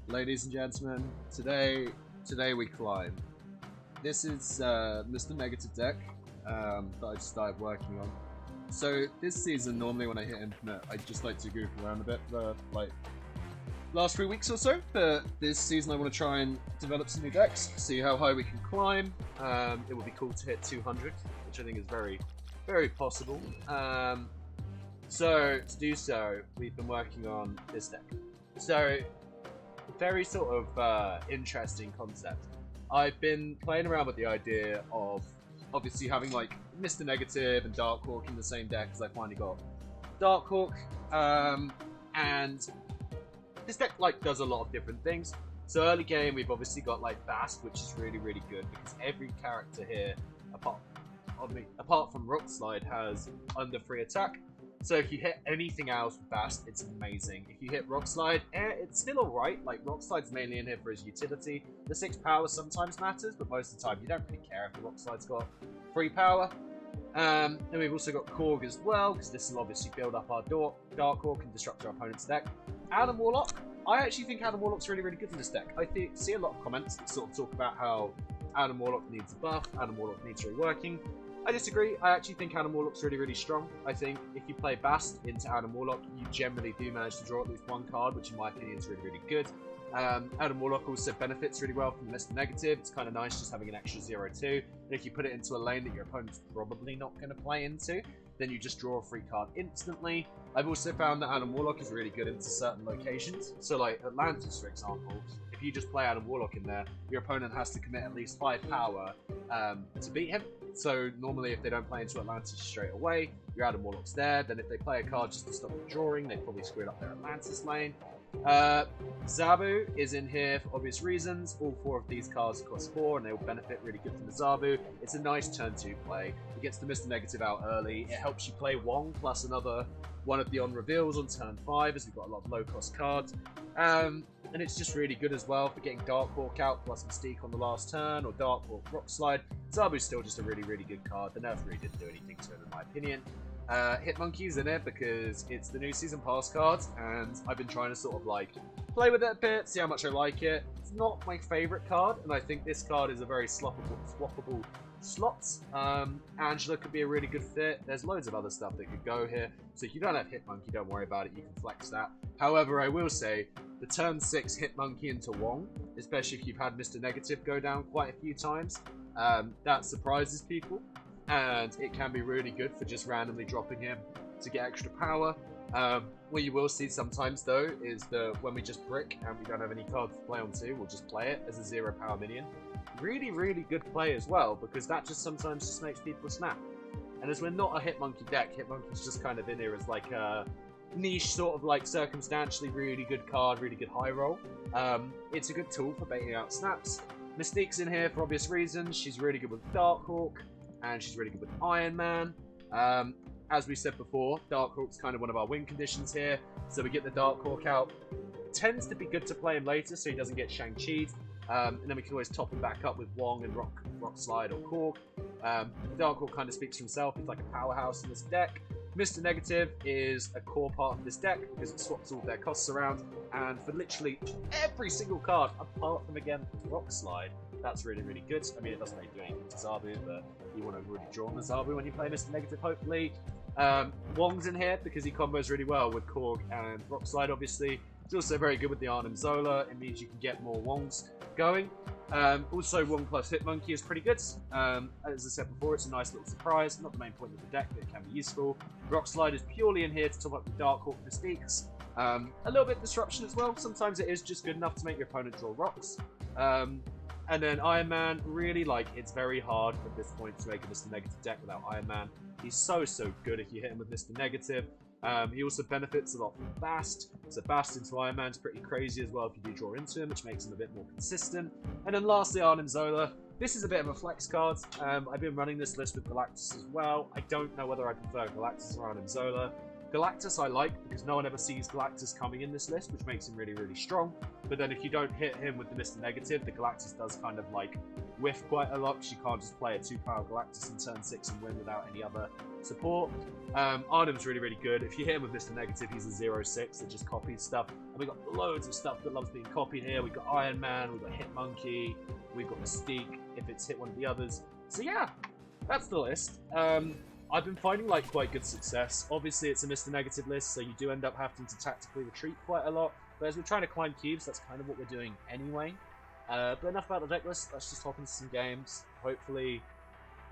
Ladies and gentlemen, today we climb. This is Mr. Negative deck that I just started working on. So this season, normally when I hit Infinite, I just like to goof around a bit for like last 3 weeks or so. But this season, I want to try and develop some new decks, see how high we can climb. It would be cool to hit 200, which I think is very possible. So to do so, we've been working on this deck. So very sort of interesting concept. I've been playing around with the idea of obviously having like Mr. Negative and Darkhawk in the same deck because I finally got Darkhawk, and this deck like does a lot of different things. So early game we've obviously got like Bast, which is really good because every character here apart from Rock Slide has under 3 attack. So if you hit anything else with Bast, it's amazing. If you hit Rock Slide, it's still alright. Like, Rock Slide's mainly in here for his utility. The 6 power sometimes matters, but most of the time you don't really care if the Rock Slide's got 3 power. Then we've also got Korg as well, because this will obviously build up our Darkhawk and disrupt our opponent's deck. Adam Warlock. I actually think Adam Warlock's really good in this deck. I see a lot of comments that sort of talk about how Adam Warlock needs a buff, Adam Warlock needs reworking. I disagree. I actually think Adam Warlock's really strong. I think if you play Bast into Adam Warlock, you generally do manage to draw at least one card, which in my opinion is really good. Adam Warlock also benefits really well from Mr. Negative. It's kind of nice just having an extra 0-2. And if you put it into a lane that your opponent's probably not going to play into, then you just draw a free card instantly. I've also found that Adam Warlock is really good into certain locations. So like Atlantis, for example, if you just play Adam Warlock in there, your opponent has to commit at least 5 power to beat him. So normally if they don't play into Atlantis straight away, your Adam Warlock's there. Then if they play a card just to stop them drawing, they probably screwed up their Atlantis lane. Zabu is in here for obvious reasons. All 4 of these cards cost 4 and they will benefit really good from the Zabu. It's a nice turn 2 play. It gets the Mr. Negative out early. It helps you play Wong plus another one of the on reveals on turn 5 as we've got a lot of low cost cards. And it's just really good as well for getting Darkhawk out plus Mystique on the last turn, or Darkhawk Rock Slide. Zabu's still just a really good card. The nerf really didn't do anything to him in my opinion. Hitmonkey's in it because it's the new season pass cards, and I've been trying to sort of like play with it a bit, see how much I like it. It's not my favourite card, and I think this card is a very swappable slots. Angela could be a really good fit. There's loads of other stuff that could go here. So if you don't have Hitmonkey, don't worry about it. You can flex that. However, I will say the turn 6 Hitmonkey into Wong, especially if you've had Mr. Negative go down quite a few times, that surprises people. And it can be really good for just randomly dropping him to get extra power. What you will see sometimes though is that when we just brick and we don't have any cards to play onto, we'll just play it as a 0 power minion. Really good play as well, because that just sometimes just makes people snap. And as we're not a Hitmonkey deck, Hitmonkey's just kind of in here as like a niche sort of like circumstantially really good card, really good high roll. It's a good tool for baiting out snaps. Mystique's in here for obvious reasons. She's really good with Darkhawk, and she's really good with Iron Man. As we said before, Darkhawk's kind of one of our win conditions here, so we get the Darkhawk out. Tends to be good to play him later so he doesn't get Shang-Chi'd, and then we can always top him back up with Wong and Rock Slide or Korg. Darkhawk kind of speaks for himself. He's like a powerhouse in this deck. Mr. Negative is a core part of this deck because it swaps all their costs around, and for literally every single card apart from, again, Rock Slide, that's really good. I mean, it doesn't really do anything to Zabu, but you want to really draw on the Zabu when you play Mr. Negative, hopefully. Wong's in here because he combos really well with Korg and Rock Slide, obviously. He's also very good with the Arnim Zola. It means you can get more Wongs going. Also, Wong plus Hitmonkey is pretty good. As I said before, it's a nice little surprise. Not the main point of the deck, but it can be useful. Rock Slide is purely in here to top up the Darkhawk Mystiques. A little bit of disruption as well. Sometimes it is just good enough to make your opponent draw rocks. And then Iron Man, really, like, it's very hard at this point to make a Mr. Negative deck without Iron Man. He's so good if you hit him with Mr. Negative. He also benefits a lot from Bast. So Bast into Iron Man's pretty crazy as well if you do draw into him, which makes him a bit more consistent. And then lastly, Arnim Zola. This is a bit of a flex card. I've been running this list with Galactus as well. I don't know whether I prefer Galactus or Arnim Zola. Galactus I like because no one ever sees Galactus coming in this list, which makes him really strong. But then if you don't hit him with the Mr. Negative, the Galactus does kind of like whiff quite a lot because you can't just play a 2-power Galactus in turn 6 and win without any other support. Arnhem's really, really good. If you hit him with Mr. Negative, he's a 0-6 that just copies stuff. And we've got loads of stuff that loves being copied here. We've got Iron Man, we've got Hitmonkey, we've got Mystique if it's hit one of the others. So yeah, that's the list. I've been finding like quite good success. Obviously, it's a Mr. Negative list, so you do end up having to tactically retreat quite a lot. But as we're trying to climb cubes, that's kind of what we're doing anyway. But enough about the deck list. Let's just hop into some games. Hopefully,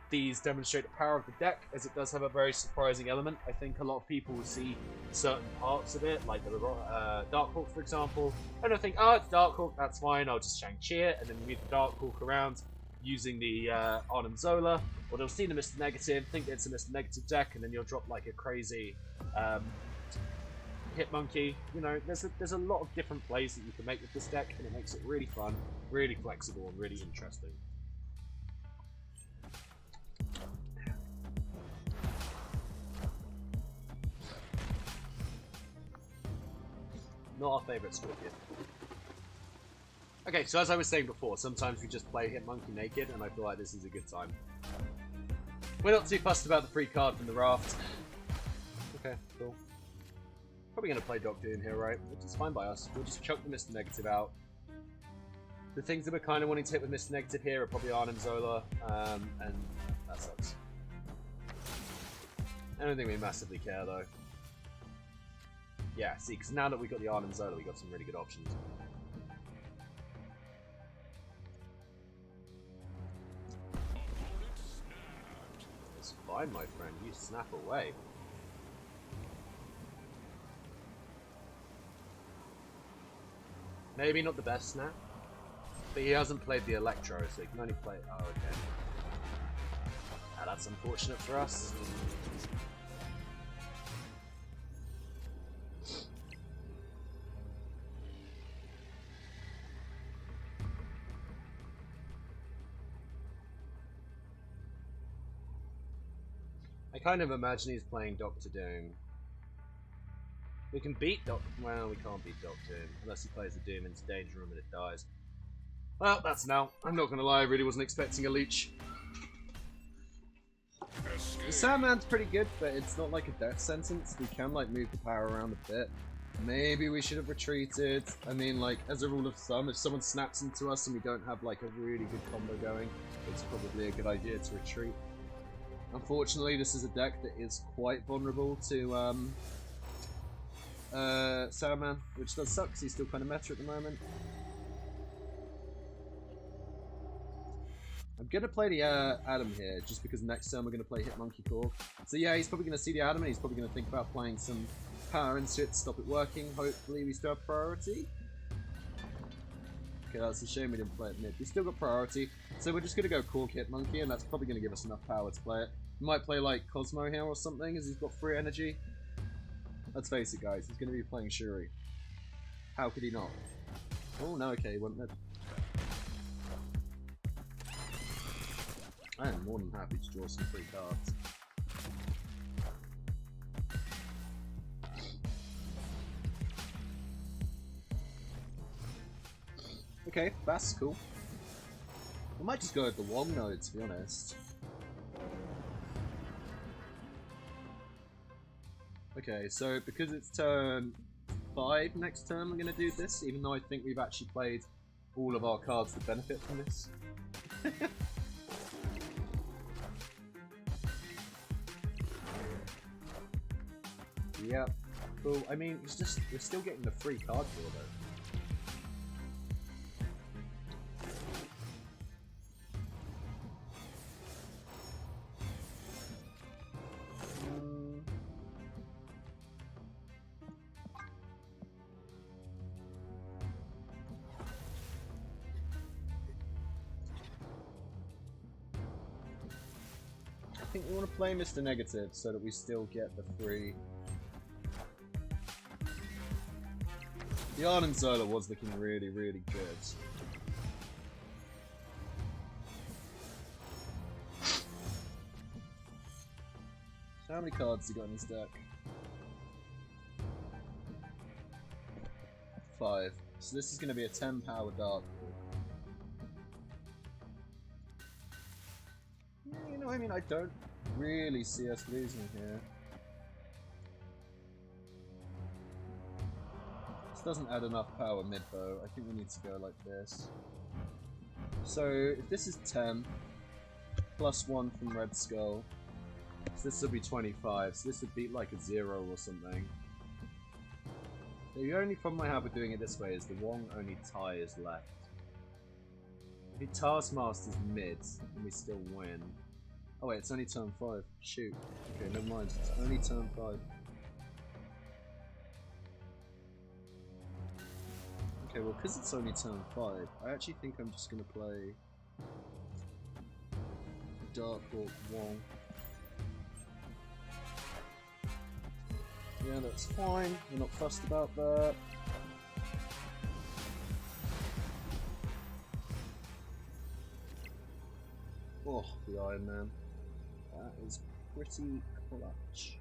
these demonstrate the power of the deck, as it does have a very surprising element. I think a lot of people will see certain parts of it, like the Darkhawk, for example, and I think, oh, it's Darkhawk, that's fine, I'll just Shang-Chi it, and then move the Darkhawk around using the Arnim Zola, or they'll see the Mr. Negative, think it's a Mr. Negative deck, and then you'll drop like a crazy Hitmonkey. You know, there's a lot of different plays that you can make with this deck, and it makes it really fun, really flexible, and really interesting. Not our favourite Scorpion. Okay, so as I was saying before, sometimes we just play Hitmonkey naked, and I feel like this is a good time. We're not too fussed about the free card from the raft. Okay, cool. Probably going to play Doctor in here, right? Which is fine by us. We'll just chuck the Mr. Negative out. The things that we're kind of wanting to hit with Mr. Negative here are probably Arnim Zola, and that sucks. I don't think we massively care, though. Yeah, see, because now that we've got the Arnim Zola, we've got some really good options. It's fine, my friend. You snap away. Maybe not the best snap, but he hasn't played the Electro, so he can only play... Oh, okay. Ah, that's unfortunate for us. I kind of imagine he's playing Doctor Doom. We can beat Doctor... Well, we can't beat Doctor Doom unless he plays the Doom into Danger Room and it dies. Well, that's now. I'm not going to lie, I really wasn't expecting a Leech. The Sandman's pretty good, but it's not like a death sentence. We can, like, move the power around a bit. Maybe we should have retreated. I mean, like, as a rule of thumb, if someone snaps into us and we don't have, like, a really good combo going, it's probably a good idea to retreat. Unfortunately, this is a deck that is quite vulnerable to Sandman, which does suck because he's still kind of meta at the moment. I'm going to play the Adam here, just because next turn we're going to play Hitmonkey Core. So yeah, he's probably going to see the Adam and he's probably going to think about playing some power into it to stop it working. Hopefully we still have priority. Okay, that's a shame we didn't play it mid. We still got priority, so we're just going to go Cork Hitmonkey, and that's probably going to give us enough power to play it. We might play like Cosmo here or something, as he's got free energy. Let's face it, guys, he's going to be playing Shuri. How could he not? Oh, no, okay, he went mid. I am more than happy to draw some free cards. Okay, Bast's cool. I might just go with the Wong node, to be honest. Okay, so because it's turn 5 next turn, we're going to do this, even though I think we've actually played all of our cards that benefit from this. Yep, cool. I mean, it's just, we're still getting the free card draw though. I think we want to play Mr. Negative so that we still get the free. The Arnim Zola was looking really, really good. So how many cards has he got in his deck? 5. So this is going to be a 10 power Dark. No, I mean, I don't really see us losing here. This doesn't add enough power mid though. I think we need to go like this. So if this is 10, plus 1 from Red Skull, so this would be 25, so this would be like a 0 or something. The only problem I have with doing it this way is the Wong only tie is left. If he Taskmaster's mid, then we still win. Oh wait, it's only turn 5. Shoot. Okay, never mind. It's only turn 5. Okay, well, because it's only turn 5, I actually think I'm just going to play Dark Hawk Wong. Yeah, that's fine. We're not fussed about that. Oh, the Iron Man. That is pretty clutch.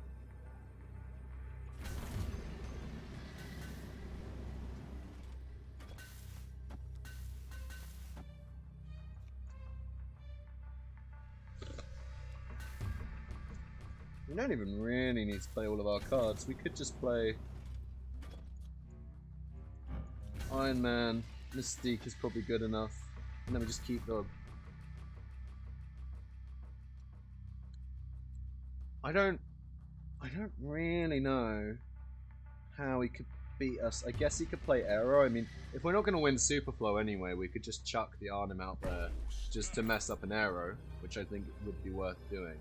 We don't even really need to play all of our cards. We could just play Iron Man, Mystique is probably good enough, and then we just keep the... I don't really know how he could beat us. I guess he could play Arrow. I mean, if we're not going to win Superflow anyway, we could just chuck the Arnim out there just to mess up an Arrow, which I think would be worth doing.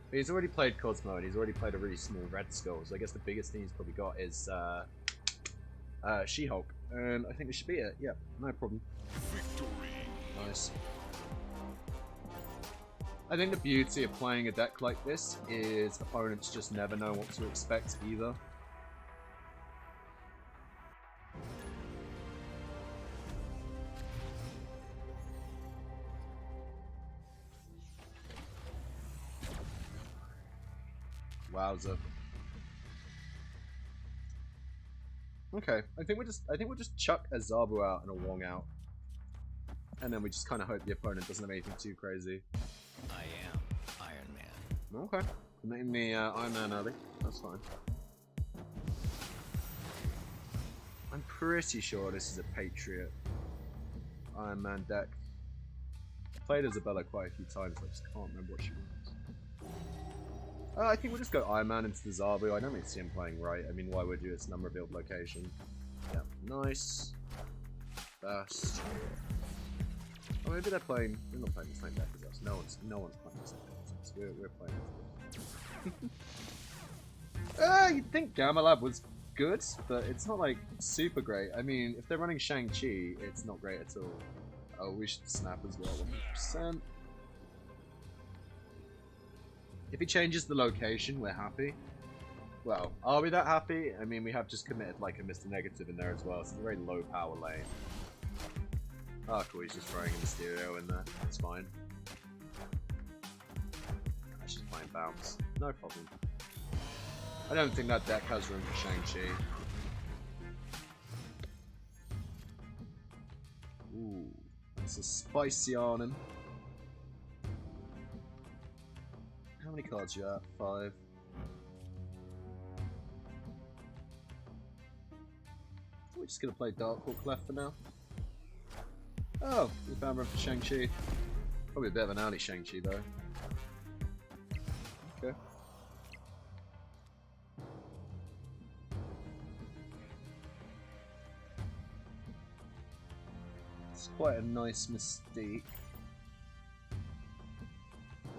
But he's already played Cosmo, and he's already played a really small Red Skull, so I guess the biggest thing he's probably got is She-Hulk. And I think we should beat it. Yeah, no problem. Victory. Nice. I think the beauty of playing a deck like this is opponents just never know what to expect either. Wowza. Okay, I think we'll just chuck a Zabu out and a Wong out. And then we just kind of hope the opponent doesn't have anything too crazy. I am Iron Man. Okay. Name me Iron Man early. That's fine. I'm pretty sure this is a Patriot Iron Man deck. I played Isabella quite a few times, I just can't remember what she was. I think we'll just go Iron Man into the Zabu. I don't really see him playing right. I mean, why would you? It's an unrevealed location. Yeah, nice. Bast. Oh, maybe they're playing. They're not playing the same deck as us. No one's playing the same deck as us. We're playing. You'd think Gamma Lab was good, but it's not like super great. I mean, if they're running Shang-Chi, it's not great at all. Oh, we should snap as well, 100%. If he changes the location, we're happy. Well, are we that happy? I mean, we have just committed like a Mr. Negative in there as well. It's a very low power lane. Oh, cool, he's just throwing a Mysterio in there. That's fine. That's just playing bounce. No problem. I don't think that deck has room for Shang-Chi. Ooh, that's a spicy Arnim. How many cards you at? 5. We're just gonna play Dark Hawk left for now. Oh, we found room for Shang-Chi. Probably a bit of an early Shang-Chi though. Okay. It's quite a nice Mystique.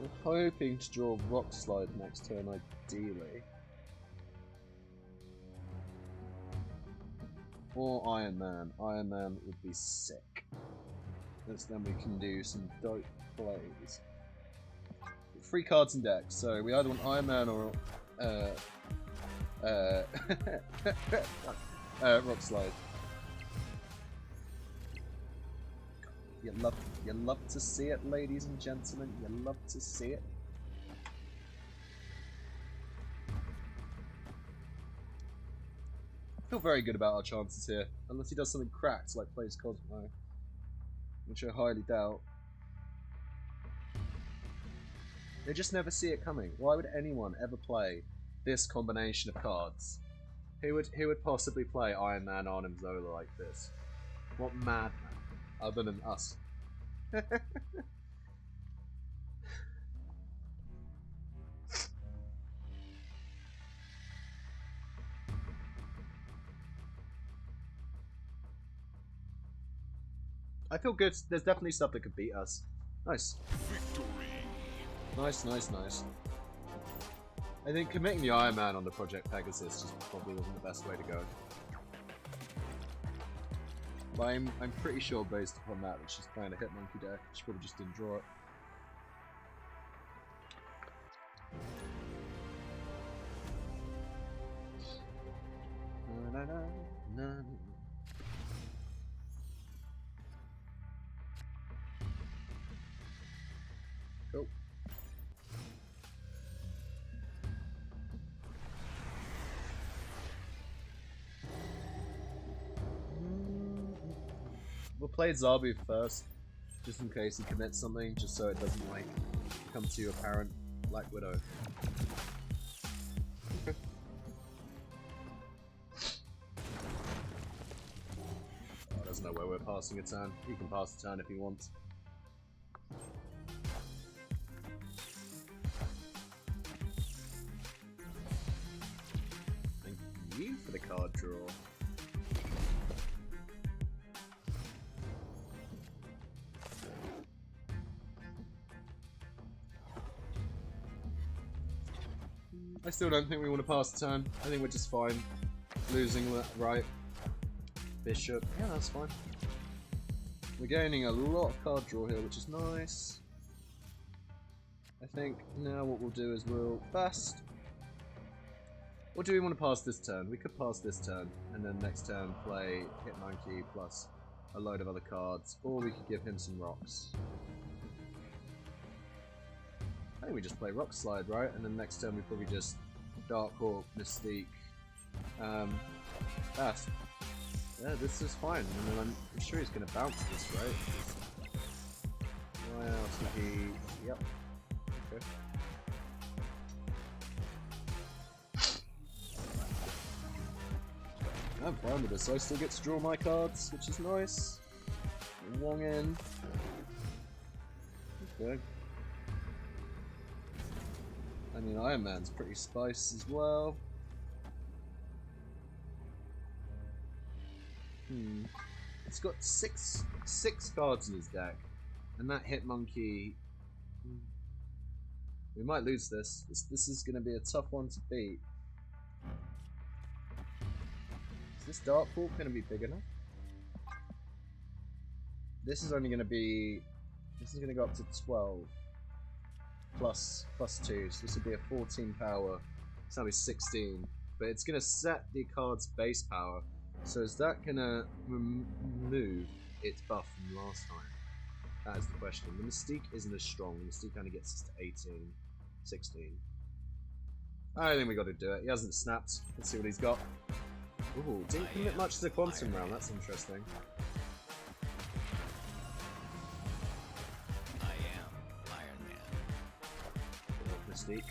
We're hoping to draw Rock Slide next turn, ideally. Or Iron Man. Iron Man would be sick. Because then we can do some dope plays. 3 cards in deck, so we either want Iron Man or Rock Slide. You love to see it, ladies and gentlemen. You love to see it. I feel very good about our chances here, unless he does something cracked like plays Cosmo, which I highly doubt. They just never see it coming. Why would anyone ever play this combination of cards? Who would possibly play Iron Man, Arnim, Zola like this? What madman, other than us? I feel good. There's definitely stuff that could beat us. Nice. Victory. Nice, nice, nice. I think committing the Iron Man on the Project Pegasus just probably wasn't the best way to go. But I'm pretty sure based upon that she's playing a Hitmonkey deck. She probably just didn't draw it. Na, na, na, na. Go. We'll play Zabu first, just in case he commits something, just so it doesn't like come to apparent Black Widow. Okay. Oh, doesn't know where we're passing a turn. He can pass the turn if he wants. Thank you for the card draw. I still don't think we want to pass the turn. I think we're just fine losing that right. Bishop. Yeah, that's fine. We're gaining a lot of card draw here, which is nice. I think now what we'll do is we'll Bast. Or do we want to pass this turn? We could pass this turn, and then next turn play Hitmonkey plus a load of other cards. Or we could give him some rocks. I think we just play Rock Slide, right? And then next turn we probably just Dark Hawk, Mystique, Bast. Yeah, this is fine. And then I'm sure he's going to bounce this, right? Why else would he... Yep. Okay. I'm fine with this. I still get to draw my cards, which is nice. Wong in. Okay. I mean, Iron Man's pretty spice as well. It's got six cards in his deck, and that Hitmonkey. We might lose this. This is going to be a tough one to beat. Is this Dark Hawk going to be big enough? This is only going to be. This is going to go up to 12. Plus 2, so this would be a 14 power, it's going to be 16, but it's going to set the card's base power, so is that going to remove its buff from last time? That is the question. The Mystique isn't as strong, the Mystique only gets us to 18, 16. I think we got to do it, he hasn't snapped, let's see what he's got. Ooh, didn't commit much to the Quantum Realm, that's interesting. Mystique.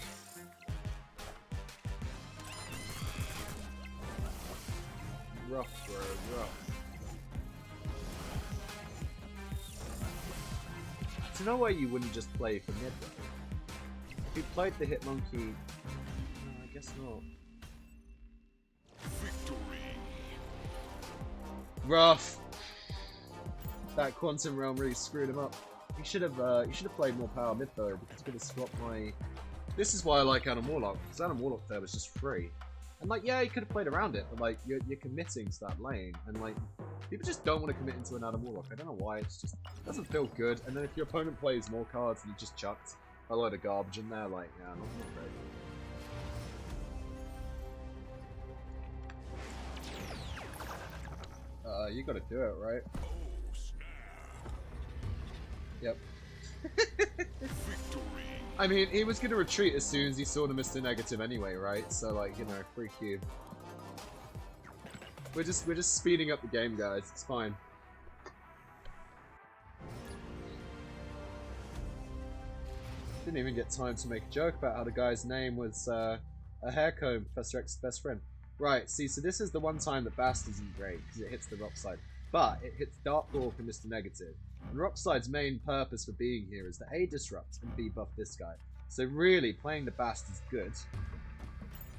Rough, bro, rough. Do you know why you wouldn't just play for mid though? If you played the Hitmonkey... No, I guess not. Victory. Rough! That Quantum Realm really screwed him up. You should have played more power mid though, because he could have swapped my... This is why I like Adam Warlock, because Adam Warlock there was just free. And like, yeah, you could have played around it, but like, you're committing to that lane, and like, people just don't want to commit into an Adam Warlock. I don't know why, it's just, it doesn't feel good. And then if your opponent plays more cards and you just chucked a load of garbage in there, like, yeah, not great. You gotta do it, right? Yep. I mean, he was gonna retreat as soon as he saw the Mr. Negative anyway, right? So like, you know, free cube. We're just speeding up the game, guys. It's fine. Didn't even get time to make a joke about how the guy's name was a hair comb, Professor X's best friend. Right, see, so this is the one time that Bast isn't great, because it hits the rock slide. But it hits Dark Hawk and Mr. Negative. And rock slide's main purpose for being here is to A, disrupt, and B, buff this guy. So really, playing the Bast is good,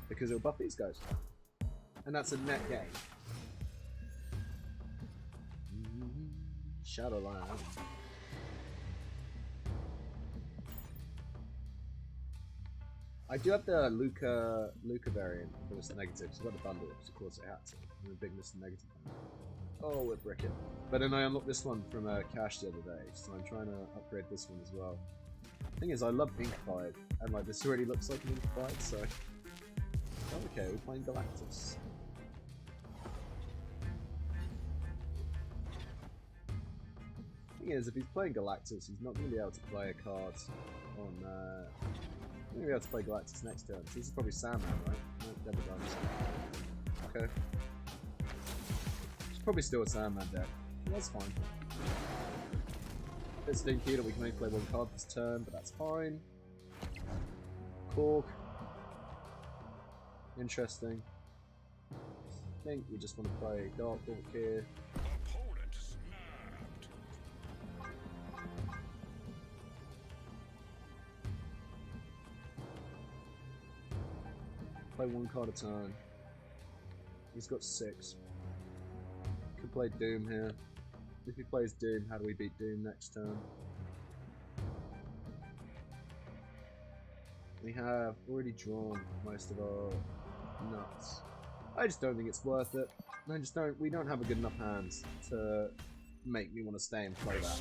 because it'll buff these guys. And that's a net gain. Shadowland. I do have the Luca variant for Mr. Negative, so I've got the bundle, because of course I had to. I'm a big Mr. Negative fan. Oh, we're bricking. But then I unlocked this one from Cash the other day, so I'm trying to upgrade this one as well. Thing is, I love Inkified, and like this already looks like an Inkified, so... Oh, okay, we're playing Galactus. Thing is, if he's playing Galactus, he's not going to be able to play a card on... he's going to be able to play Galactus next turn. So this is probably Sandman, right? No, Devil Diamond. Okay. It's probably still a Sandman deck. That's fine. Bit stinky that we can only play one card this turn, but that's fine. Cork. Interesting. I think we just want to play Dark Hawk here. Play one card a turn. He's got 6. Could play Doom here. If he plays Doom, how do we beat Doom next turn? We have already drawn most of our nuts. I just don't think it's worth it. We don't have a good enough hands to make me want to stay and play that.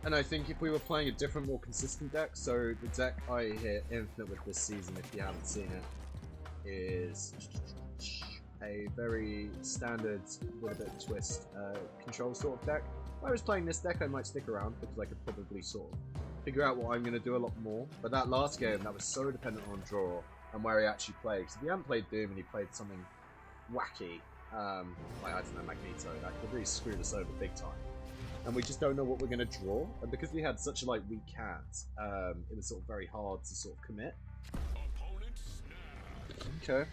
And I think if we were playing a different, more consistent deck, so the deck I hit Infinite with this season, if you haven't seen it, is a very standard, with a bit of a twist, control sort of deck. If I was playing this deck, I might stick around, because I could probably sort of figure out what I'm going to do a lot more. But that last game, that was so dependent on draw, and where he actually played. Because if he hadn't played Doom and he played something wacky, like, I don't know, Magneto, that could really screw us over big time. And we just don't know what we're going to draw. And because we had such a weak hands, it was sort of very hard to sort of commit. Okay,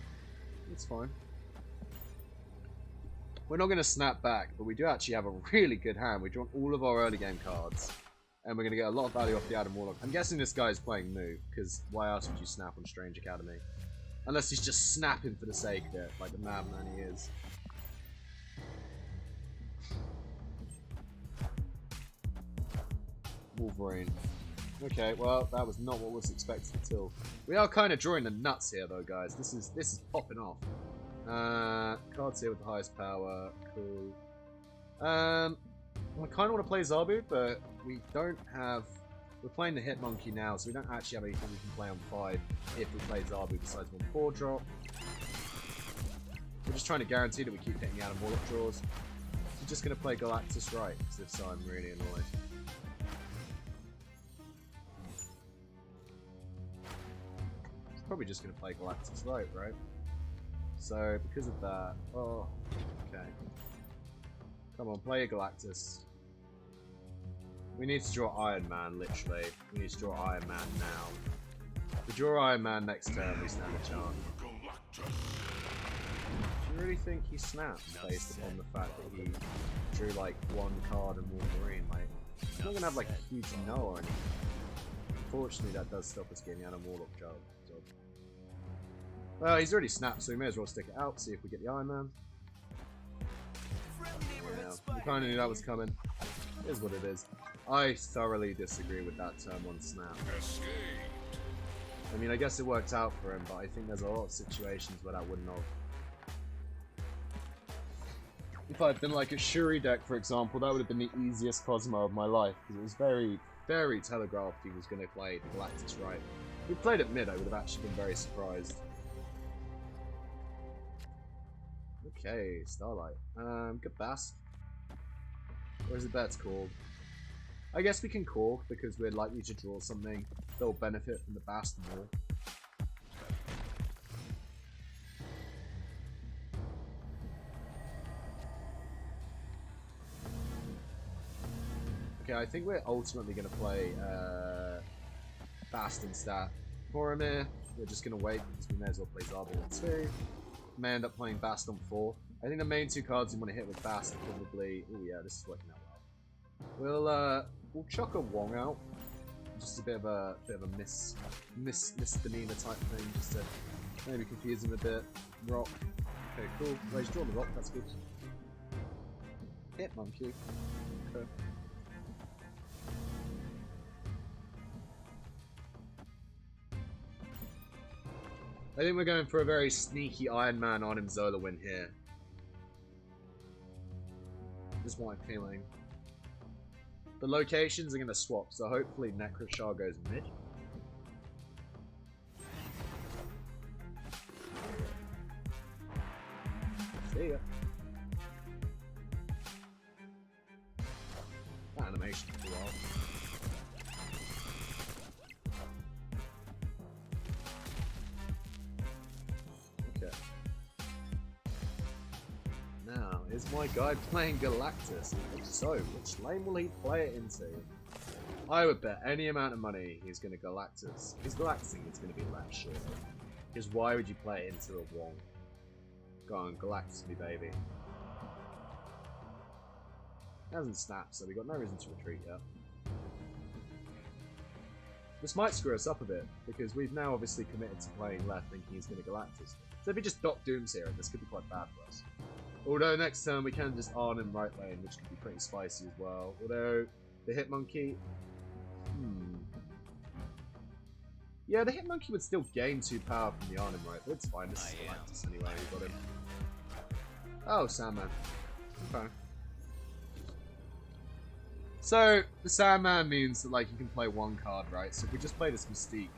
that's fine. We're not going to snap back, but we do actually have a really good hand. We draw all of our early game cards, and we're going to get a lot of value off the Adam Warlock. I'm guessing this guy is playing Move, because why else would you snap on Strange Academy? Unless he's just snapping for the sake of it, like the madman he is. Wolverine. Okay, well, that was not what was expected at all. We are kind of drawing the nuts here, though, guys. This is popping off. Cards here with the highest power. Cool. I kind of want to play Zabu, but we don't have... We're playing the Hit Monkey now, so we don't actually have anything we can play on 5 if we play Zabu besides 1 4-drop. We're just trying to guarantee that we keep getting the Adam Warlock draws. We're just going to play Galactus right, because if so, I'm really annoyed. Probably just going to play Galactus right? So, because of that... Oh, okay. Come on, play a Galactus. We need to draw Iron Man, literally. We need to draw Iron Man now. If we draw Iron Man next turn, we stand a chance. Do you really think he snaps based upon the fact that he drew, 1 card and Wolverine? He's not going to have, a huge no or anything. Unfortunately, that does stop us getting the Adam Warlock job. Well, he's already snapped, so we may as well stick it out, see if we get the Iron Man. Yeah, we kind of knew that was coming. It is what it is. I thoroughly disagree with that turn 1 snap. I mean, I guess it worked out for him, but I think there's a lot of situations where that wouldn't have. If I'd been like a Shuri deck, for example, that would have been the easiest Cosmo of my life, because it was very, very telegraphed he was going to play the Galactus right. If he played at mid, I would have actually been very surprised. Okay, Starlight. Good Bast. Or is it that's called? I guess we can Cork because we're likely to draw something that will benefit from the Bast more. Okay, I think we're ultimately going to play Bast and stat. Boromir, we're just gonna wait because we may as well play Zarble on 2. May end up playing Bast on 4. I think the main 2 cards you want to hit with Bast are probably. Oh yeah, this is working out well. We'll chuck a Wong out. Just a bit of a misdemeanor type thing, just to maybe confuse him a bit. Rock. Okay, cool. Well, he's drawn the rock, that's good. Hit monkey. Okay. I think we're going for a very sneaky Iron Man on him Zola win here. This is what I'm feeling. The locations are going to swap, so hopefully Necroshar goes mid. See ya. That animation took a while. Okay. Now, is my guy playing Galactus? If so, which lane will he play it into? I would bet any amount of money he's going to Galactus. If he's Galactusing, it's going to be left, surely. Because why would you play it into a Wong? Go on, Galactus me, baby. He hasn't snapped, so we got no reason to retreat yet. This might screw us up a bit, because we've now obviously committed to playing left thinking he's going to Galactus. So if he just Doc Dooms here, this could be quite bad for us. Although next turn we can just Arn him right lane, which could be pretty spicy as well. Although, the Hitmonkey... Yeah, the Hitmonkey would still gain 2 power from the Arn him right, but it's fine, this is Galactus anyway, we got him. Oh, Sandman. Okay. So, the Sandman means that, like, you can play 1 card, right? So if we just play this Mystique,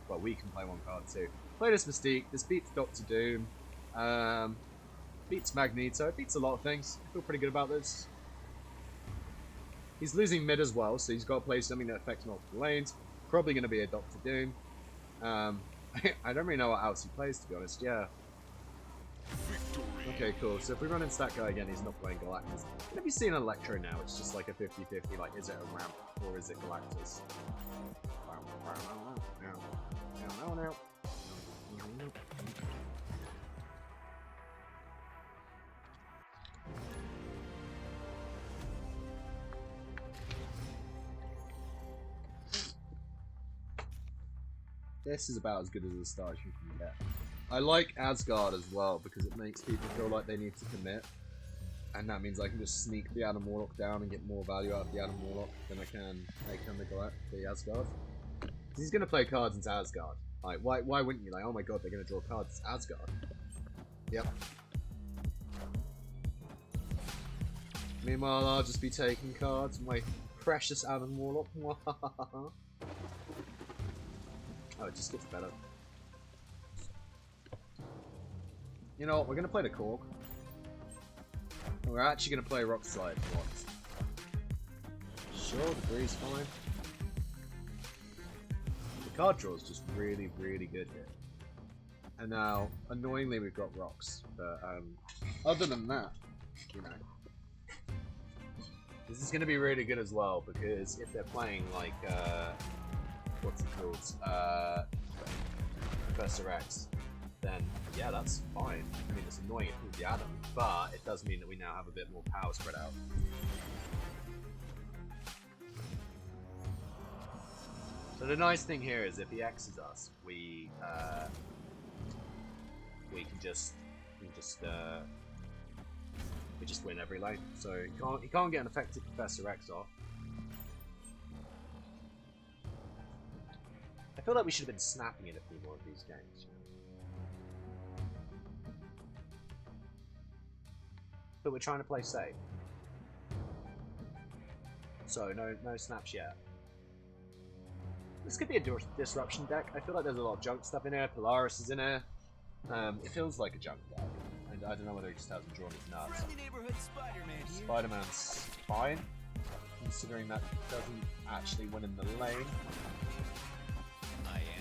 well, we can play 1 card too. Play this Mystique, this beats Doctor Doom, beats Magneto, beats a lot of things. I feel pretty good about this. He's losing mid as well, so he's got to play something that affects multiple lanes. Probably going to be a Doctor Doom. I don't really know what else he plays, to be honest, yeah. Okay, cool. So if we run into that guy again, he's not playing Galactus. And if you see an Electro now, it's just like a 50-50, like, is it a ramp or is it Galactus? No. This is about as good as a start as you can get. I like Asgard as well because it makes people feel like they need to commit, and that means I can just sneak the Adam Warlock down and get more value out of the Adam Warlock than I can the Asgard. He's gonna play cards into Asgard. Like, why wouldn't you? Like, oh my god, they're gonna draw cards to Asgard. Yep. Meanwhile, I'll just be taking cards. My precious Adam Warlock. Oh, it just gets better. You know what, we're going to play the Korg. And we're actually going to play Rock Slide once. Sure, the breeze fine. The card draw is just really, really good here. And now, annoyingly, we've got rocks. But, other than that, you know. This is going to be really good as well, because if they're playing, like, what's it called? Professor X, then yeah, that's fine. I mean, it's annoying it pulls the Adam, but it does mean that we now have a bit more power spread out. So the nice thing here is if he X's us, we just win every lane. So he can't get an effective Professor X off. I feel like we should have been snapping in a few more of these games. But we're trying to play safe. So no snaps yet. This could be a disruption deck. I feel like there's a lot of junk stuff in here. Polaris is in here. It feels like a junk deck. And I don't know whether he just hasn't drawn his nuts. Spider-Man's fine, considering that doesn't actually win in the lane.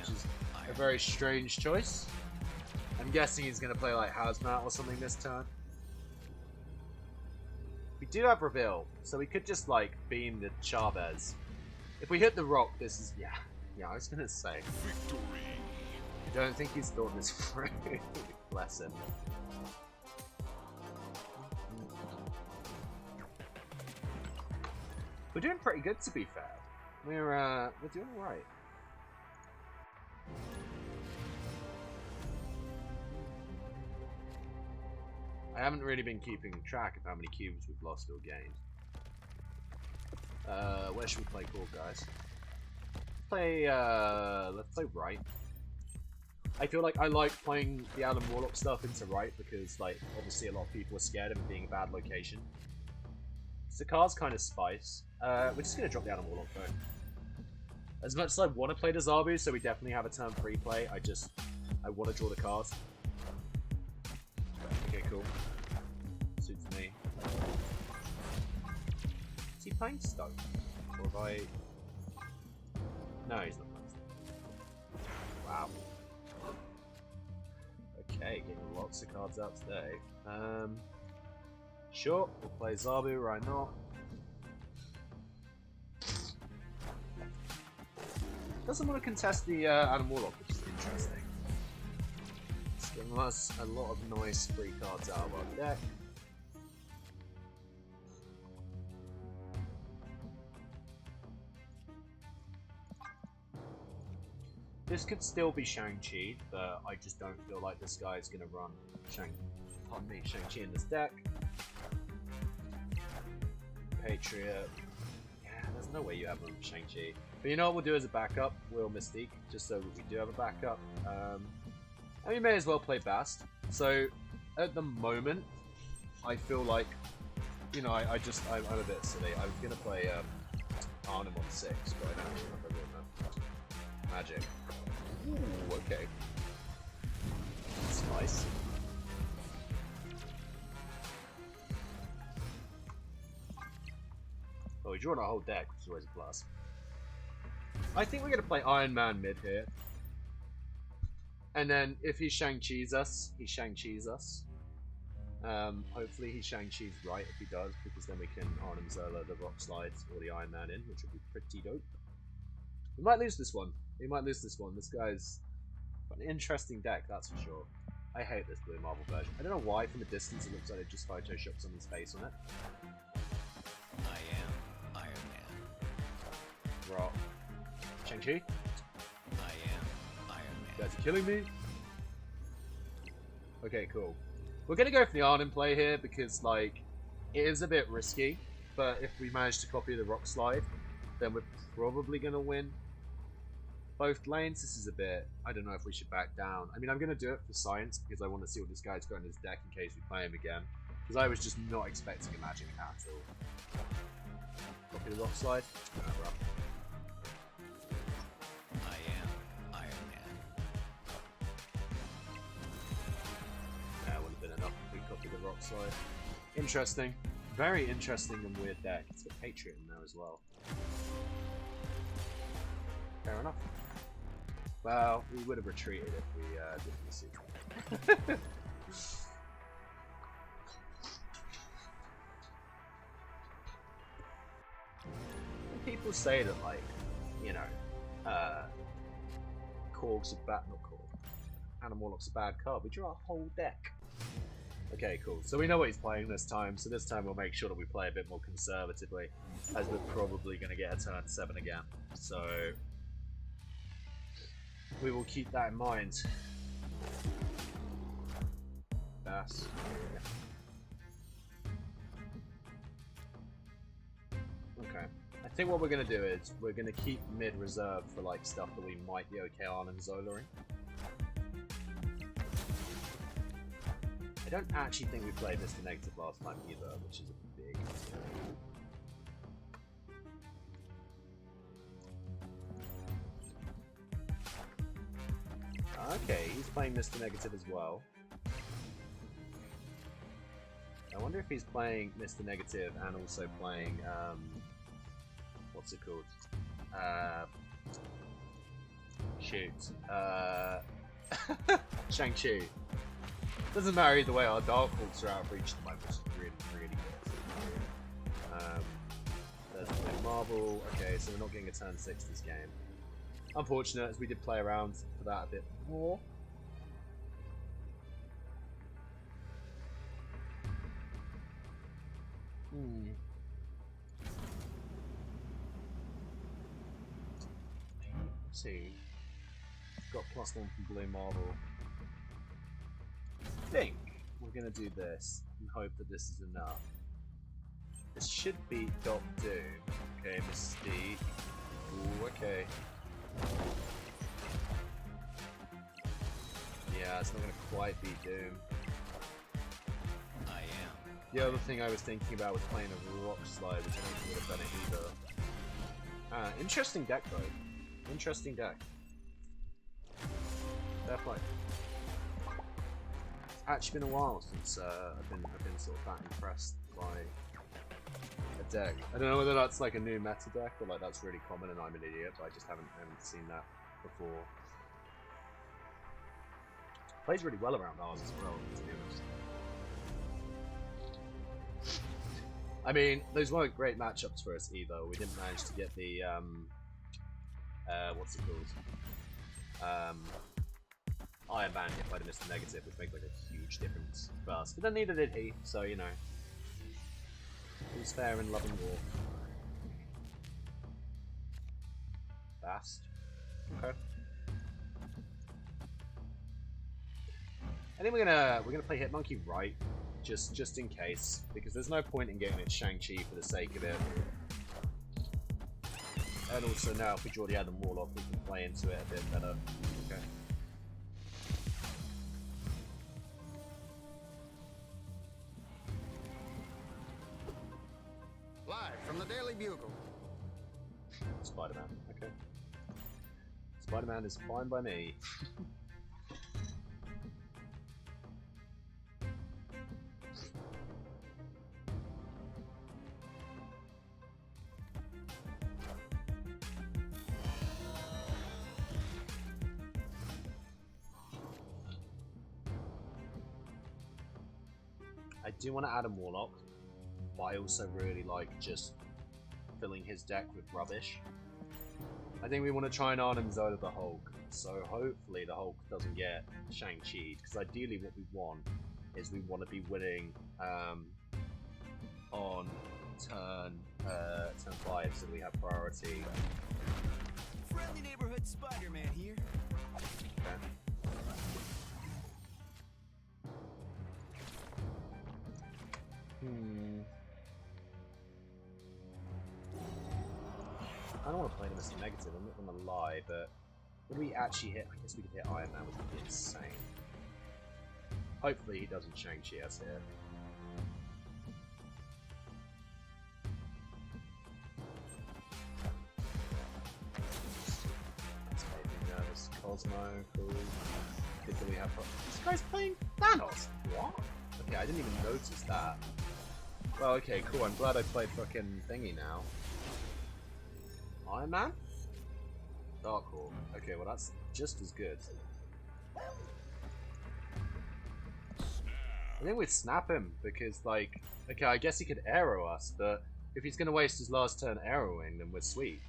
Which is a very strange choice. I'm guessing he's going to play like Hazmat or something this turn. We do have Reveal, so we could just like beam the Chavez. If we hit the rock, this is, yeah. Yeah, I was gonna say. Victory. I don't think he's thought this through. Bless him. We're doing pretty good, to be fair. We're doing alright. I haven't really been keeping track of how many cubes we've lost or gained. Where should we play cool, guys? Let's play right. I feel like I like playing the Adam Warlock stuff into right because, like, obviously a lot of people are scared of it being a bad location. So car's kind of spice. We're just gonna drop the Adam Warlock though. As much as I want to play the Zabu, so we definitely have a turn 3 play, I want to draw the cards. Okay, cool. Suits me. Is he playing Stone? Or have I... No, he's not playing Stone. Wow. Okay, getting lots of cards out today. Sure, we'll play Zabu, why not? Doesn't want to contest the Adam Warlock, which is interesting. It's giving us a lot of nice free cards out of our deck. This could still be Shang-Chi, but I just don't feel like this guy is going to run Shang-Chi in this deck. Patriot. Yeah, there's no way you have him Shang-Chi. But you know what we'll do as a backup? We'll Mystique, just so we do have a backup. And we may as well play Bast. So, at the moment, I feel like, you know, I'm a bit silly. I was going to play Arnim on 6, but I don't actually know if I will now. Magic. Ooh, okay. That's nice. Oh, we drawn our whole deck, which is always a plus. I think we're going to play Iron Man mid here. And then if he Shang-Chi's us, he Shang-Chi's us. Hopefully he Shang-Chi's right if he does, because then we can Arnim Zola the Rock Slides or the Iron Man in, which would be pretty dope. We might lose this one. We might lose this one. This guy's got an interesting deck, that's for sure. I hate this Blue Marvel version. I don't know why from a distance it looks like it just photoshopped someone's face on it. I am Iron Man. Rock. Shang-Chi? I am Iron Man. You guys are killing me? Okay, cool. We're gonna go for the Arnim play here because, like, it is a bit risky, but if we manage to copy the Rock Slide, then we're probably gonna win both lanes. This is a bit... I don't know if we should back down. I mean, I'm gonna do it for science because I want to see what this guy's got in his deck in case we play him again. Because I was just not expecting a Magic at all. Copy the Rock Slide? Rough. I am Iron Man. That would have been enough if we copy the Rock Slide. Interesting. Very interesting and weird deck. It's got Patriot in there as well. Fair enough. Well, we would have retreated if we didn't see that. People say that, like, you know, Korg's a bad, not Korg, Adam Warlock's a bad card. We draw a whole deck. Okay, cool. So we know what he's playing this time, so this time we'll make sure that we play a bit more conservatively, as we're probably going to get a turn 7 again. So we will keep that in mind. Bast. Okay. I think what we're going to do is we're going to keep mid reserve for like stuff that we might be okay on and Zolaring. I don't actually think we played Mr. Negative last time either, which is a big mistake. Okay, he's playing Mr. Negative as well. I wonder if he's playing Mr. Negative and also playing, what's it called? Shang-Chi. Doesn't matter either way, our Dark Hulks are out of reach at the moment, which is really, really good. There's a Marvel. Okay, so we're not getting a turn 6 this game. unfortunate, as we did play around for that a bit more. Let's see. Got +1 from Blue Marble. I think we're gonna do this and hope that this is enough. This should be Doc Doom. Okay, Mystique. Ooh, okay. Yeah, it's not gonna quite be Doom. I am. The other thing I was thinking about was playing a Rock Slide, which I don't think would have done it either. Interesting deck though. Interesting deck. Fair play. It's actually been a while since I've been sort of that impressed by a deck. I don't know whether that's like a new meta deck or like that's really common and I'm an idiot, but I just haven't seen that before. Plays really well around ours as well, to be honest. I mean, those weren't great matchups for us either. We didn't manage to get the what's it called? Iron Man hit by the Mr. Negative, which makes like a huge difference for us. But then neither did he, so you know. It was fair in love and war. Bast. Okay. I think we're gonna play Hitmonkey right, just in case, because there's no point in getting it Shang-Chi for the sake of it. And also now, if we draw the Adam Warlock, we can play into it a bit better. Okay. Live from the Daily Bugle. Spider-Man, okay. Spider-Man is fine by me. I do want to add a Warlock, but I also really like just filling his deck with rubbish. I think we want to try and Arnhem Zola the Hulk, so hopefully the Hulk doesn't get Shang-Chi'd, because ideally what we want is we want to be winning on turn 5, so we have priority. Friendly neighborhood Spider-Man here. Okay. I don't want to play him as a negative, I'm not going to lie, but would we actually hit? I guess we could hit Iron Man, which would be insane. Hopefully he doesn't Shang-Chi us here. That's made me nervous. Cosmo, cool. Good that we have. This guy's playing Thanos! What? Okay, I didn't even notice that. Well, okay, cool. I'm glad I played fucking thingy now. Iron Man? Dark Hawk. Okay, well that's just as good. I think we'd snap him because, like, okay, I guess he could arrow us, but if he's gonna waste his last turn arrowing, then we're sweet.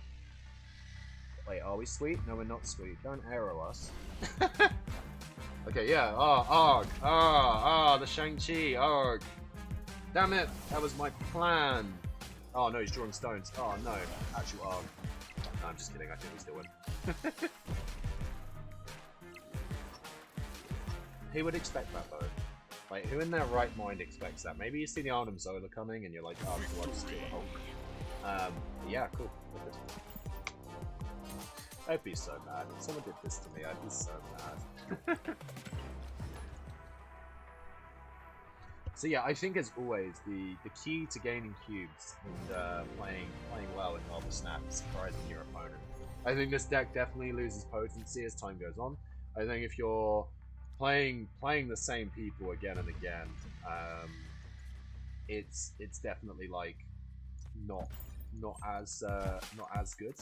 Wait, are we sweet? No, we're not sweet. Don't arrow us. Okay, yeah. The Shang-Chi. Arg. Damn it, that was my plan. Oh no, he's drawing stones. Oh no, actual arg. No, I'm just kidding, I think we still win. Who would expect that though? Like, who in their right mind expects that? Maybe you see the Arnhem Zola coming and you're like, oh, I'll just kill the Hulk. Yeah, cool. I'd be so mad. If someone did this to me, I'd be so mad. So yeah, I think as always, the key to gaining cubes and playing well in Marble Snap is surprising your opponent. I think this deck definitely loses potency as time goes on. I think if you're playing the same people again and again, it's definitely like not as good.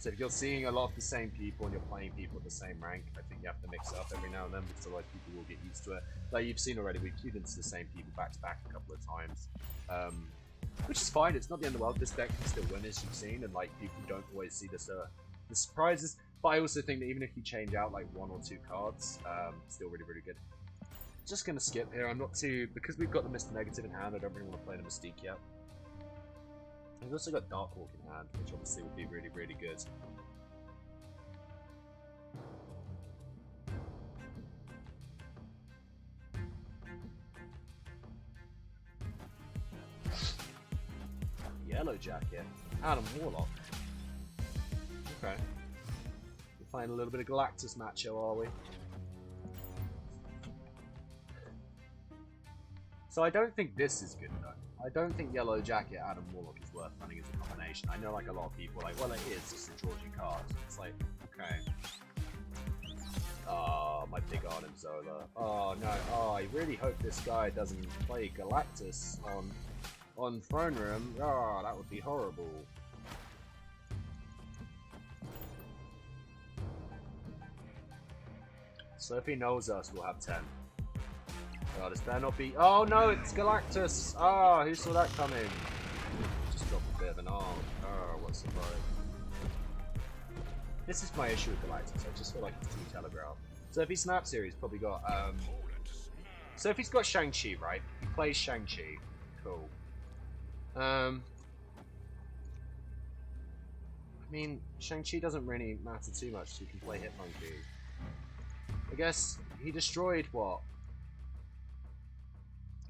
So if you're seeing a lot of the same people and you're playing people at the same rank, I think you have to mix it up every now and then because otherwise people will get used to it. Like you've seen already, we've queued into the same people back to back a couple of times. Which is fine, it's not the end of the world. This deck can still win, as you've seen, and like people don't always see this the surprises. But I also think that even if you change out like 1 or 2 cards, still really, really good. Just gonna skip here. I'm not too, because we've got the Mr. Negative in hand. I don't really want to play the Mystique yet. We've also got Darkhawk in hand, which obviously would be really, really good. Yellow Jacket, Adam Warlock. Okay. We're playing a little bit of Galactus Macho, are we? So I don't think this is good though. I don't think Yellow Jacket Adam Warlock is worth running as a combination. I know like a lot of people are like, well it is, just a Georgian card. It's like, okay. Oh, my big Arnim Zola. Oh no, oh, I really hope this guy doesn't play Galactus on Throne Room. Oh, that would be horrible. So if he knows us, we'll have 10. Oh, this better not be. Oh no, it's Galactus! Ah, who saw that coming? Just dropped a bit of an arm. Oh, what a surprise. This is my issue with Galactus. I just feel like it's too telegraphed. So if he snaps here, he's probably got. So if he's got Shang-Chi, right? He plays Shang-Chi. Cool. I mean, Shang-Chi doesn't really matter too much, so you can play Hitmonkey. I guess he destroyed what?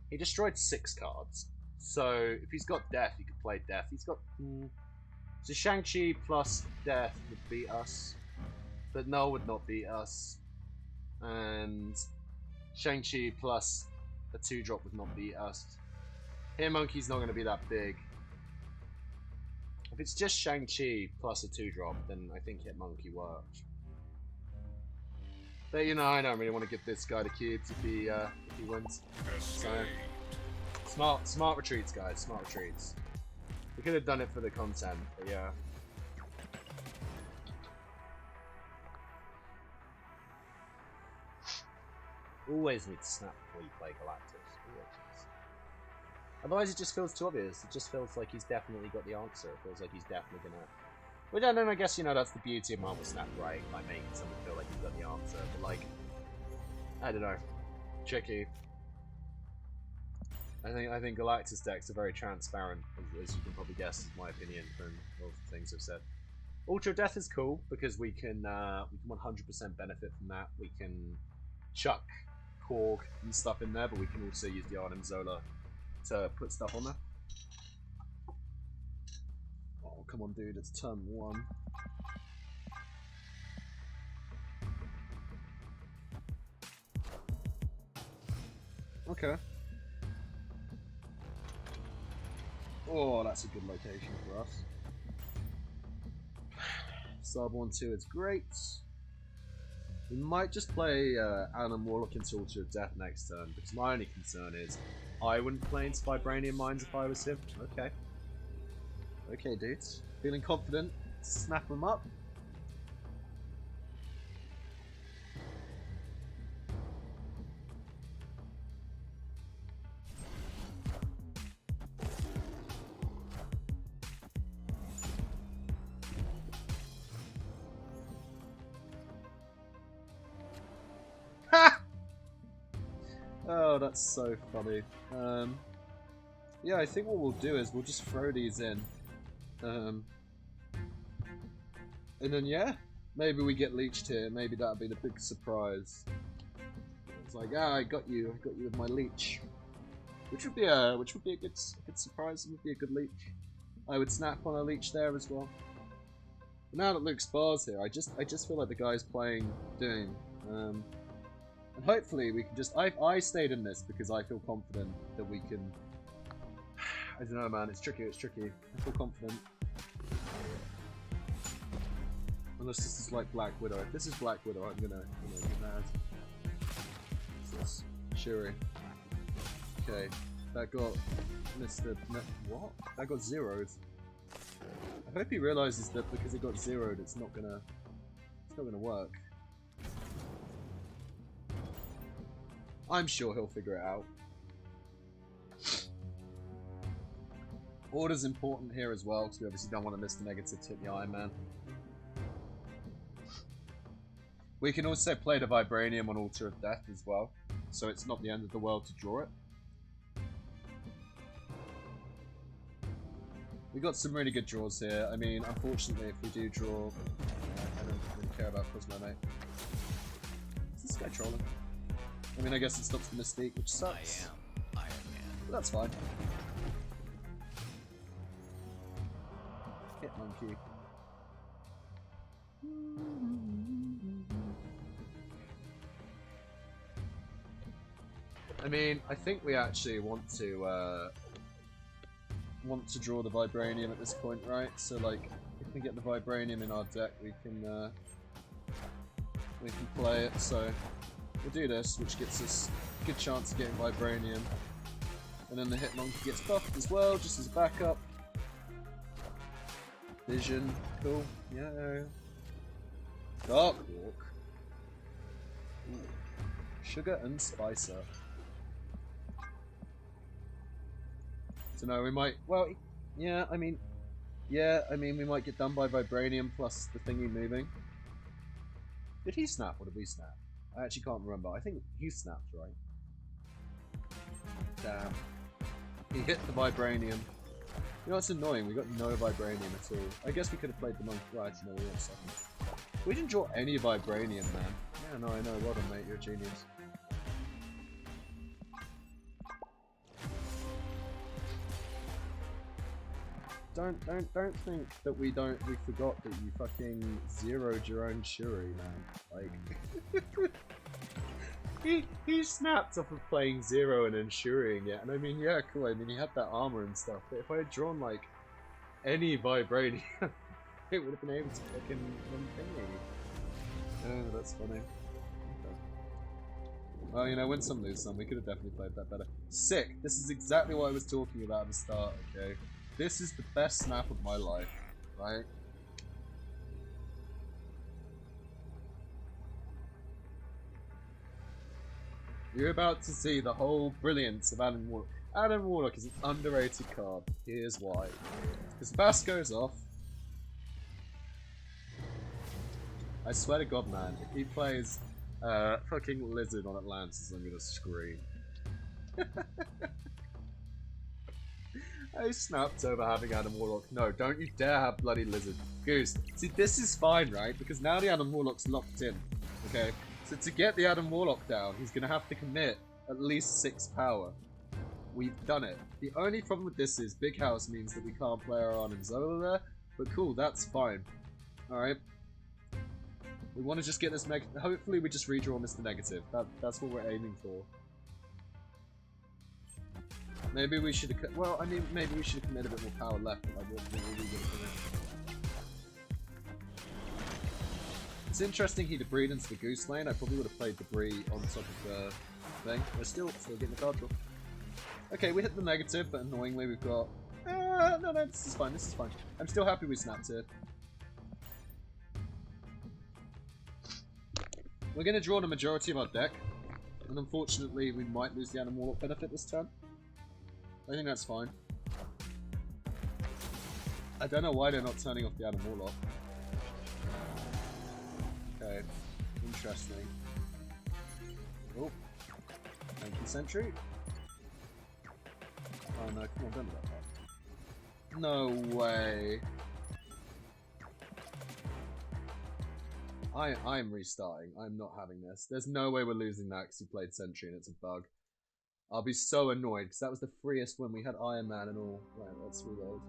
He destroyed 6 cards. So if he's got Death, he could play Death. He's got... So Shang-Chi plus Death would beat us. But Null would not beat us. And Shang-Chi plus a 2-drop would not beat us. Hitmonkey's not going to be that big. If it's just Shang-Chi plus a 2-drop, then I think Hitmonkey works. But you know, I don't really want to give this guy the cubes if he wins. So smart retreats, guys. Smart retreats. We could have done it for the content, but yeah. Always need to snap before you play Galactus. Always. Otherwise, it just feels too obvious. It just feels like he's definitely got the answer. It feels like he's definitely gonna. Well, then I guess, you know, that's the beauty of Marvel Snap, right? Like, making someone feel like he's got the answer. But, like, I don't know. Tricky. I think Galactus decks are very transparent, as you can probably guess, is my opinion from all the things I've said. Ultra Death is cool, because we can 100% benefit from that. We can chuck Korg and stuff in there, but we can also use the Arnim Zola to put stuff on there. Oh, come on, dude, it's turn 1. Okay. Oh, that's a good location for us. Sub 1-2 is great. We might just play Adam Warlock into Altar of Death next turn, because my only concern is I wouldn't play into Vibranium Mines if I was him. Okay. Okay, dudes. Feeling confident? Snap them up. Ha! Oh, that's so funny. Yeah, I think what we'll do is we'll just throw these in. And then yeah, maybe we get leeched here. Maybe that'll be the big surprise. It's like, ah, I got you with my leech, which would be a good surprise. It would be a good leech. I would snap on a leech there as well. But now that Luke's bar's here, I just feel like the guy's playing Doom, and hopefully we can just. I stayed in this because I feel confident that we can. I don't know, man. It's tricky. It's tricky. I feel confident. Unless this is like Black Widow. If this is Black Widow, I'm gonna get mad. What's this? Shuri. Okay, that got Mr. What? That got zeroed. I hope he realizes that because it got zeroed, it's not gonna work. I'm sure he'll figure it out. Order's important here as well, because we obviously don't want to miss the negative to hit the Iron Man. We can also play the Vibranium on Altar of Death as well, so it's not the end of the world to draw it. We got some really good draws here. I mean, unfortunately, if we do draw, I don't really care about Cosmo, mate. Is this guy trolling? I mean, I guess it stops the Mystique, which sucks. I am Iron Man. But that's fine. Hit monkey. I mean, I think we actually want to draw the Vibranium at this point, right? So, like, if we get the Vibranium in our deck, we can play it. So we'll do this, which gets us a good chance of getting Vibranium, and then the Hitmonkey gets buffed as well, just as a backup. Vision, cool, yeah. Dark Walk. Ooh. Sugar and Spicer. So no, we might. Well, yeah. I mean, we might get done by Vibranium plus the thingy moving. Did he snap or did we snap? I actually can't remember. I think he snapped, right? Damn. He hit the Vibranium. You know, it's annoying. We got no Vibranium at all. I guess we could have played the Monk right. No, we went second. We didn't draw any Vibranium, man. Yeah, no, I know. Well done, mate. You're a genius. Don't think that we forgot that you fucking zeroed your own Shuri, man. Like he snapped off of playing Zero and then Shuring it, and I mean, yeah, cool. I mean, he had that armor and stuff, but if I had drawn like any Vibranium, it would have been able to fucking run thingy. Oh, that's funny. Okay. Well, you know, win some, lose some. We could have definitely played that better. Sick. This is exactly what I was talking about at the start. Okay. This is the best snap of my life, right? You're about to see the whole brilliance of Adam Warlock. Adam Warlock is an underrated card. Here's why. Because Bast goes off. I swear to God, man, if he plays fucking Lizard on Atlantis, I'm gonna scream. I snapped over having Adam Warlock. No, don't you dare have bloody Lizard. Goose. See, this is fine, right? Because now the Adam Warlock's locked in. Okay? So to get the Adam Warlock down, he's going to have to commit at least 6 power. We've done it. The only problem with this is Big House means that we can't play our Arn and Zola there. But cool, that's fine. Alright? We want to just get this hopefully we just redraw Mr. Negative. That's what we're aiming for. Maybe we should have. Well, I mean, maybe we should have committed a bit more power left. But I wasn't really going to commit. It's interesting he debris into the Goose lane. I probably would have played debris on top of the thing. We're still getting the card draw. Okay, we hit the negative, but annoyingly we've got. No, this is fine. This is fine. I'm still happy we snapped it. We're going to draw the majority of our deck, and unfortunately we might lose the Adam Warlock benefit this turn. I think that's fine. I don't know why they're not turning off the Adam Warlock. Okay, interesting. Oh, thank you, Sentry. Oh no, come on, don't do that. No way. I'm restarting. I'm not having this. There's no way we're losing that because he played Sentry and it's a bug. I'll be so annoyed because that was the freest when we had Iron Man and all. Right, let's reload.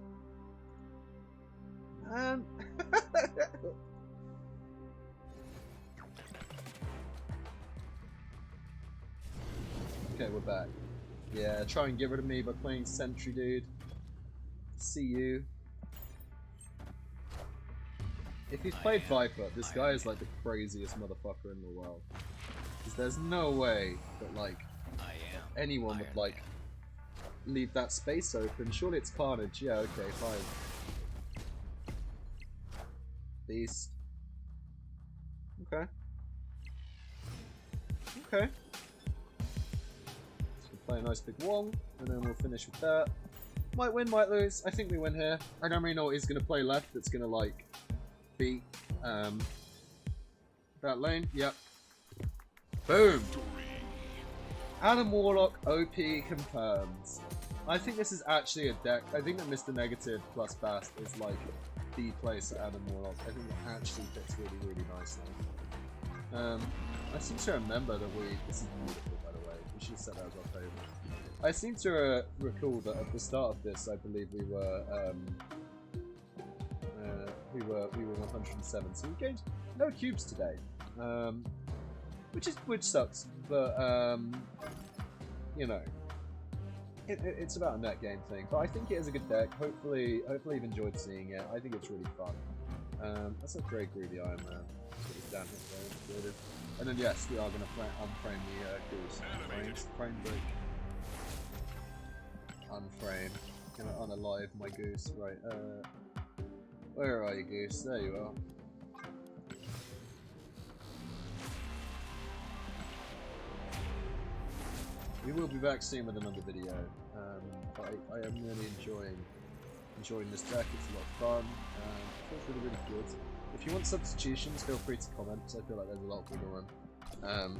Okay, we're back. Yeah, try and get rid of me by playing Sentry, dude. See you. If he's played Viper, this guy is like the craziest motherfucker in the world. Because there's no way that, like, anyone would, like, leave that space open. Surely it's Carnage. Yeah, okay, fine. Beast. Okay. Okay. So we'll play a nice big Wong, and then we'll finish with that. Might win, might lose. I think we win here. I don't really know what he's going to play left that's going to, like, beat That lane, yep. Boom! Adam Warlock OP confirms. I think this is actually a deck. I think that Mr. Negative plus Bast is like the place at Adam Warlock. I think it actually fits really, really nicely. I seem to remember that this is beautiful, by the way. We should set that as our favorite. I seem to recall that at the start of this, I believe we were 107. So we gained no cubes today, which sucks. But you know, it's about a net game thing. But I think it is a good deck. Hopefully you've enjoyed seeing it. I think it's really fun. That's a very greedy Iron Man. Down here, and then yes, we are going to unframe the goose. Frame break. Unframe. Gonna unalive my goose. Right. Where are you, goose? There you are. We will be back soon with another video. But I am really enjoying this deck. It's a lot of fun. It feels really, really good. If you want substitutions, feel free to comment. I feel like there's a lot of wiggle room.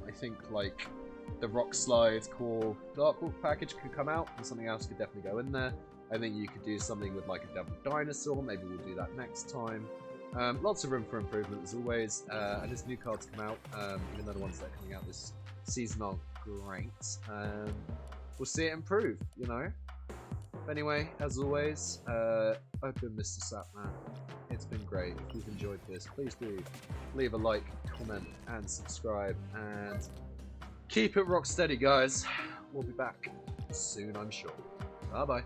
I think like the Rock Slide core Dark Wolf package could come out, and something else could definitely go in there. I think you could do something with like a Devil Dinosaur. Maybe we'll do that next time. Lots of room for improvement as always. And there's new cards come out, even though the ones that are coming out this season aren't great. We'll see it improve, you know. But anyway, as always, I've been Mr. Sapman. It's been great. If you've enjoyed this, please do leave a like, comment, and subscribe. And keep it rock steady, guys. We'll be back soon, I'm sure. Bye bye.